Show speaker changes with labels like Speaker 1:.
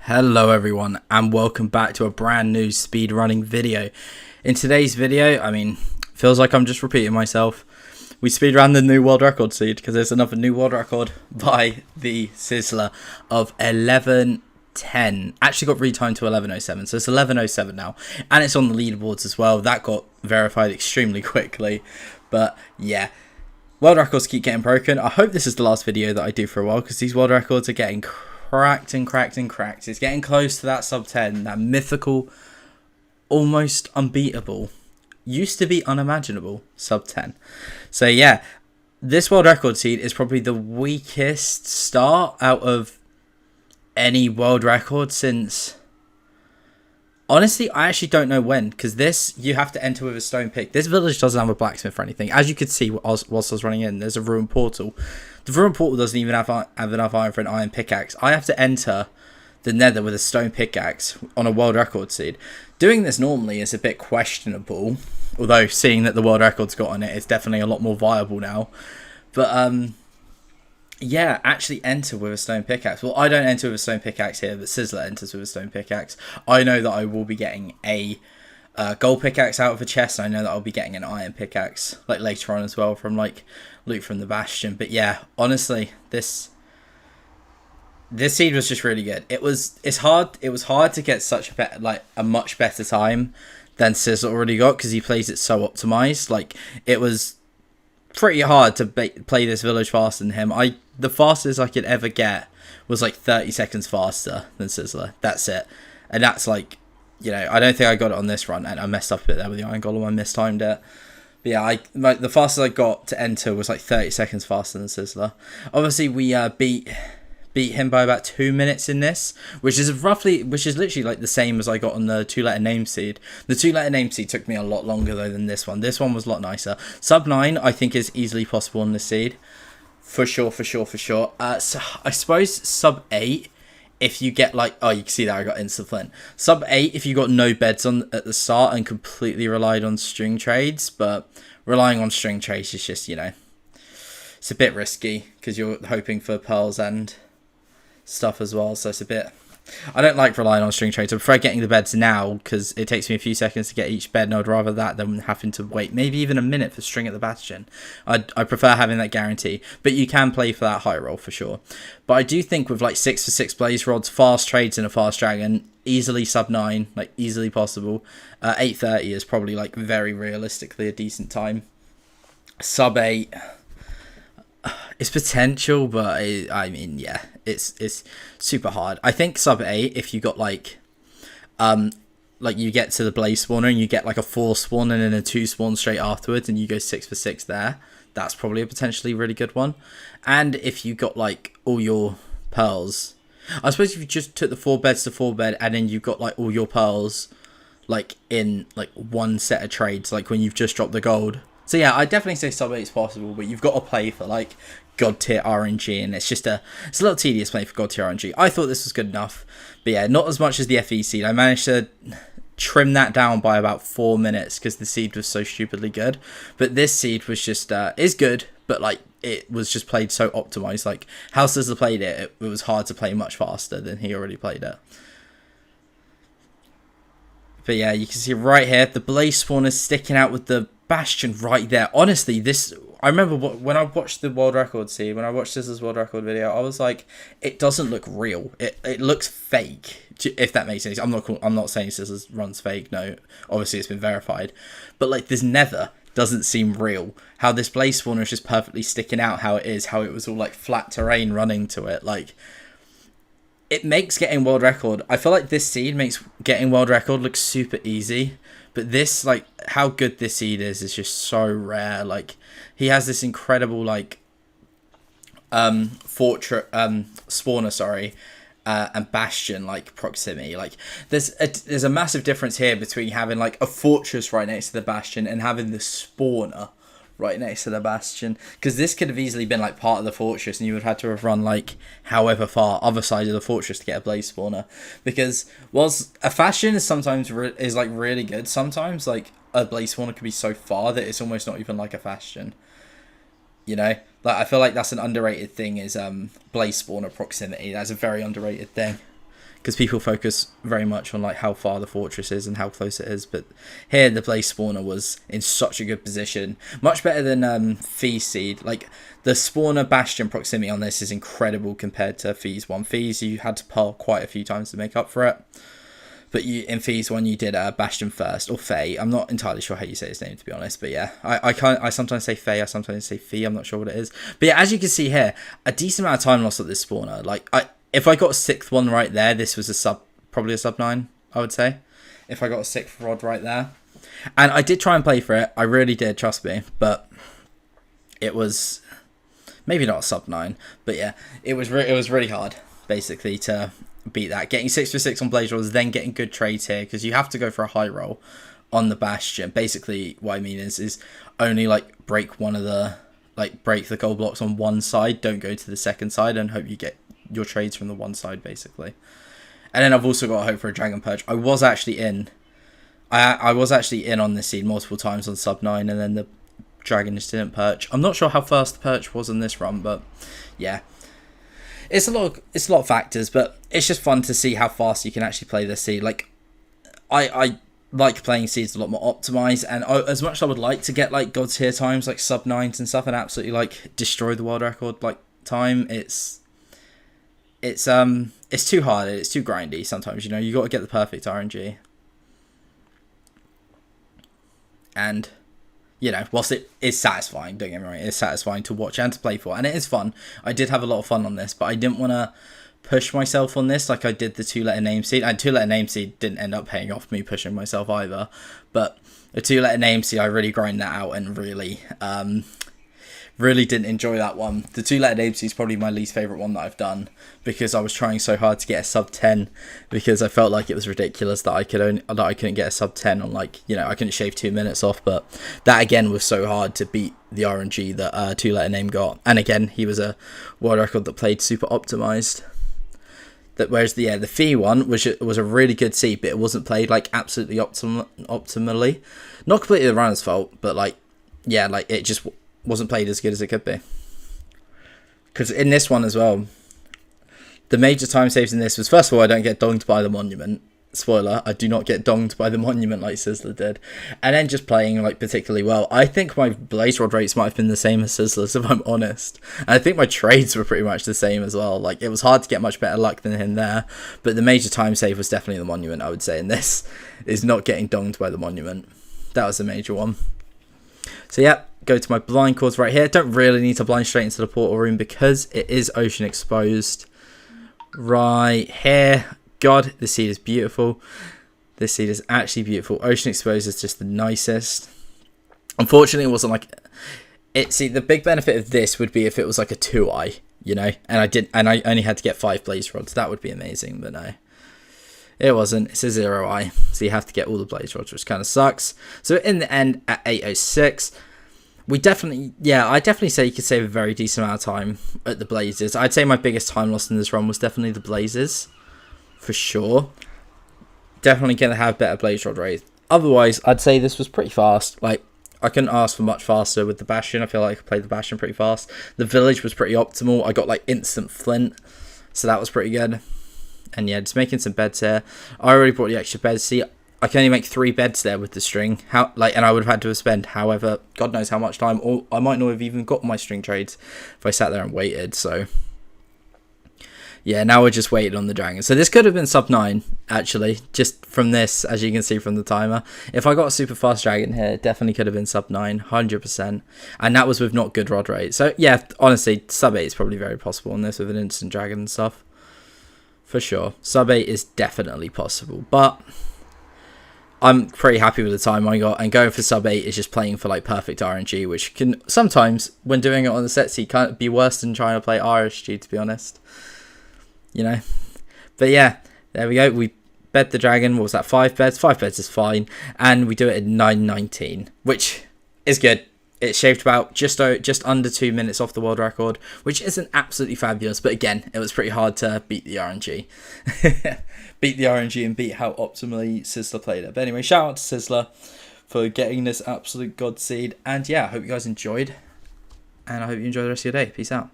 Speaker 1: Hello everyone and welcome back to a brand new speedrunning video. In today's video, feels like I'm just repeating myself. We speedran the new world record seed because there's another new world record by the Sizzler of 11:10. Actually got retimed to 11:07, so it's 11:07 now. And it's on the leaderboards as well. That got verified extremely quickly. But yeah, world records keep getting broken. I hope this is the last video that I do for a while because these world records are getting cracked and cracked and cracked. It's getting close to that sub 10, that mythical, almost unbeatable, used to be unimaginable sub 10. So yeah, this world record seed is probably the weakest start out of any world record since, honestly, I actually don't know when, because this, you have to enter with a stone pick. This village doesn't have a blacksmith or anything. As you could see whilst I was running in, there's a ruined portal. The ruined portal doesn't even have enough iron for an iron pickaxe. I have to enter the nether with a stone pickaxe on a world record seed. Doing this normally is a bit questionable, although seeing that the world record's got on it, it's definitely a lot more viable now. But yeah, actually enter with a stone pickaxe. Well, I don't enter with a stone pickaxe here, but Sizzler enters with a stone pickaxe. I know that I will be getting a gold pickaxe out of a chest, and I know that I'll be getting an iron pickaxe like later on as well from like loot from the Bastion. But yeah, honestly, this seed was just really good. It was hard to get such a much better time than Sizzler already got, because he plays it so optimized. Like, it was pretty hard to play this village faster than him. The fastest I could ever get was like 30 seconds faster than Sizzler. That's it. And that's like, you know, I don't think I got it on this run, and I messed up a bit there with the iron golem. I mistimed it. But yeah, the fastest I got to enter was like 30 seconds faster than Sizzler. Obviously, we beat him by about 2 minutes in this, which is literally like the same as I got on the 2-letter name seed. The 2-letter name seed took me a lot longer though than this one. This one was a lot nicer. Sub 9 I think is easily possible on this seed, for sure. So I suppose sub 8, if you get like, oh, you can see that I got instant flint. Sub 8 if you got no beds on at the start and completely relied on string trades. But relying on string trades is just, you know, it's a bit risky because you're hoping for pearls and stuff as well, so it's a bit, I don't like relying on string trades. I prefer getting the beds now because it takes me a few seconds to get each bed, and I'd rather that than having to wait maybe even a minute for string at the Bastion. I prefer having that guarantee, but you can play for that high roll for sure. But I do think with like 6 for 6 blaze rods, fast trades, and a fast dragon, easily sub 9, like easily possible. 8:30 is probably like very realistically a decent time. Sub 8, it's potential, but I mean, yeah, it's super hard. I think sub 8, if you got like you get to the blaze spawner and you get like a 4 spawn and then a 2 spawn straight afterwards, and you go 6 for 6 there, that's probably a potentially really good one. And if you got like all your pearls, I suppose if you just took the 4 beds to 4 bed and then you got like all your pearls like in like one set of trades, like when you've just dropped the gold. So yeah, I definitely say sub 8 is possible, but you've got to play for like god tier RNG, and it's a little tedious play for god tier RNG. I thought this was good enough, but yeah, not as much as the FE seed. I managed to trim that down by about 4 minutes because the seed was so stupidly good. But this seed was just is good, but like it was just played so optimized. Like how Sizzler played it, it was hard to play much faster than he already played it. But yeah, you can see right here the blaze spawner sticking out with the Bastion right there. Honestly, this, I remember when I watched the world record seed, when I watched this world record video, I was like, it doesn't look real. It looks fake, if that makes sense. I'm not saying Sizzler runs fake. No, obviously it's been verified, but like this nether doesn't seem real. How this blaze spawner is just perfectly sticking out, how it was all like flat terrain running to it, like. It makes getting world record, I feel like this seed makes getting world record look super easy, but this, like, how good this seed is just so rare. Like, he has this incredible, like, fortress, spawner, sorry, and Bastion, like, proximity. Like, there's a massive difference here between having, like, a fortress right next to the Bastion and having the spawner right next to the Bastion, because this could have easily been like part of the fortress and you would have had to have run like however far other side of the fortress to get a blaze spawner. Because whilst a Bastion is sometimes is like really good, sometimes like a blaze spawner could be so far that it's almost not even like a Bastion, you know. Like I feel like that's an underrated thing, is blaze spawner proximity. That's a very underrated thing. because people focus very much on like how far the fortress is and how close it is. But here the blaze spawner was in such a good position, much better than Fee's seed. Like the spawner bastion proximity on this is incredible compared to Fee's one. Fee's you had to pull quite a few times to make up for it. But in Fee's one, you did Bastion first, or Faye. I'm not entirely sure how you say his name, to be honest. But yeah, I sometimes say Faye, I sometimes say Fee. I'm not sure what it is. But yeah, as you can see here, a decent amount of time lost at this spawner. Like, if I got a 6th one right there, this was probably a sub 9, I would say. If I got a 6th rod right there. And I did try and play for it. I really did, trust me. But it was maybe not a sub 9. But yeah, it was really hard, basically, to beat that. Getting 6 for 6 on blaze rolls, then getting good trades here, because you have to go for a high roll on the bastion. Basically what I mean is only like break the gold blocks on one side, don't go to the second side, and hope you get your trades from the one side, basically. And then I've also got to hope for a dragon perch. I was actually in on this seed multiple times on sub 9, and then the dragon just didn't perch. I'm not sure how fast the perch was on this run, but yeah, it's a lot of factors, but it's just fun to see how fast you can actually play this seed. Like, I like playing seeds a lot more optimized, and as much as I would like to get like god tier times, like sub 9s and stuff, and absolutely like destroy the world record like time, it's too hard. It's too grindy sometimes. You know, you got to get the perfect RNG, and you know, whilst it is satisfying, don't get me wrong, it is satisfying to watch and to play for, and it is fun. I did have a lot of fun on this, but I didn't want to push myself on this like I did the 2-letter name seed. And 2-letter name seed didn't end up paying off me pushing myself either, but a 2-letter name seed, I really grind that out and really didn't enjoy that one. The 2-letter name seed is probably my least favourite one that I've done, because I was trying so hard to get a sub 10, because I felt like it was ridiculous that I couldn't get a sub 10 on, like, you know, I couldn't shave 2 minutes off. But that again was so hard to beat the RNG that 2-letter name got. And again, he was a world record that played super optimized. Whereas the Fee one was a really good seed, but it wasn't played like absolutely optimally. Not completely the runner's fault, but like, yeah, like it just wasn't played as good as it could be. Because in this one as well, the major time saves in this was, first of all, I don't get donged by the monument. Spoiler, I do not get donged by the monument like Sizzler did. And then just playing like particularly well. I think my blaze rod rates might have been the same as Sizzler's, if I'm honest. And I think my trades were pretty much the same as well. Like, it was hard to get much better luck than him there. But the major time save was definitely the monument, I would say. And this is not getting donged by the monument. That was the major one. So yeah, go to my blind cords right here. Don't really need to blind straight into the portal room because it is ocean exposed right here. God, this seed is beautiful. This seed is actually beautiful. Ocean exposed is just the nicest. Unfortunately, it wasn't like it. See, the big benefit of this would be if it was like a 2-eye, you know, and I only had to get 5 blaze rods. That would be amazing, but no. It wasn't. It's a 0-eye, so you have to get all the blaze rods, which kind of sucks. So in the end, at 8:06, I definitely say you could save a very decent amount of time at the blazes. I'd say my biggest time loss in this run was definitely the blazes, for sure. Definitely going to have better blaze rod rates. Otherwise, I'd say this was pretty fast. Like, I couldn't ask for much faster with the Bastion. I feel like I played the Bastion pretty fast. The village was pretty optimal. I got like instant flint, so that was pretty good. And yeah, just making some beds here. I already brought the extra beds. See, I can only make 3 beds there with the string. And I would have had to spend, however, God knows how much time. Or I might not have even got my string trades if I sat there and waited. So yeah, now we're just waiting on the dragon. So this could have been sub 9, actually, just from this, as you can see from the timer. If I got a super fast dragon here, it definitely could have been sub 9, 100%. And that was with not good rod rate. So yeah, honestly, sub 8 is probably very possible on this with an instant dragon and stuff. For sure. Sub 8 is definitely possible. But I'm pretty happy with the time I got. And going for sub 8 is just playing for like perfect RNG, which can sometimes, when doing it on the set seed, can't be worse than trying to play RSG, to be honest. You know, but yeah, there we go. We bed the dragon. What was that? 5 beds. 5 beds is fine, and we do it at 9:19, which is good. It shaved about just under 2 minutes off the world record, which isn't absolutely fabulous, but again, it was pretty hard to beat the RNG. Beat the RNG and beat how optimally Sizzler played it. But anyway, shout out to Sizzler for getting this absolute god seed, and yeah, I hope you guys enjoyed, and I hope you enjoy the rest of your day. Peace out.